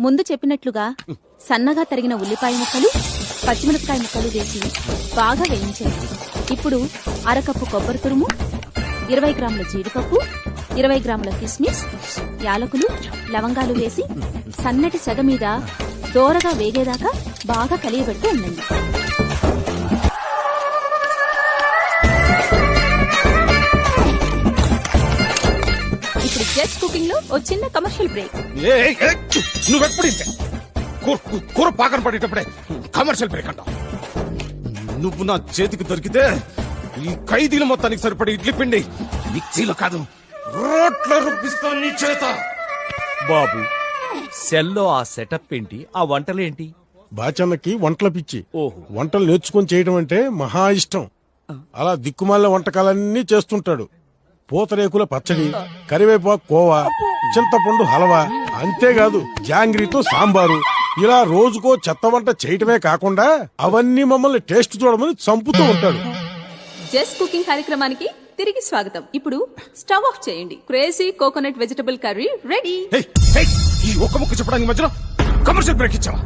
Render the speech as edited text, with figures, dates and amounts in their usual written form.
ముందు చెప్పినట్లుగా సన్నగా తరిగిన ఉల్లిపాయ ముక్కలు, పచ్చిమిరపకాయ ముక్కలు వేసి బాగా వేయించండి. ఇప్పుడు అరకప్పు కొబ్బరి తురుము, 20 గ్రాముల జీడిపప్పు, 20 గ్రాముల కిస్మిస్, యాలకులు, లవంగాలు వేసి సన్నటి సెగ మీద దోరగా వేగేదాకా బాగా కలియబెడుతూ ఉండండి. ఇప్పుడు జస్ట్ కుకింగ్ లో ఓ చిన్న కమర్షియల్ బ్రేక్. నువ్వెప్పుడు కూర పాకన పడేటప్పుడే కమర్షియల్ బ్రేక్ అంటావు. నువ్వు నా చేతికి దొరికితే ఈ ఖైదీల మొత్తానికి సరిపడే ఇడ్లీ పిండి మిక్సీలో కాదు రోట్లో రుబ్బిస్తాను నీ చేత. బాబు, సెల్లో ఆ సెటప్ ఏంటి? ఆ వంటలేంటి? బాచన్నకి వంటల పిచ్చి. ఓహో. వంటలు నేర్చుకుని చేయడం అంటే మహా ఇష్టం. అలా దిక్కుమాల వంటకాలన్నీ చేస్తుంటాడు. పూతరేకుల పచ్చడి, కరివేపాకు కోవా, చింతపండు హల్వా, అంతేకాదు జాంగ్రీతో సాంబారు. ఇలా రోజుకో చెత్త వంట చేయటమే కాకుండా అవన్నీ మమ్మల్ని టేస్ట్ చూడమని చంపుతూ ఉంటాడు. జస్ట్ కుకింగ్ కార్యక్రమానికి తిరిగి స్వాగతం. ఇప్పుడు స్టవ్ ఆఫ్ చేయండి. Crazy coconut vegetable curry ready. ఈ ఒక్క ముక్క చెప్పడానికి మధ్యలో కమర్షియల్ బ్రేక్ ఇచ్చావా?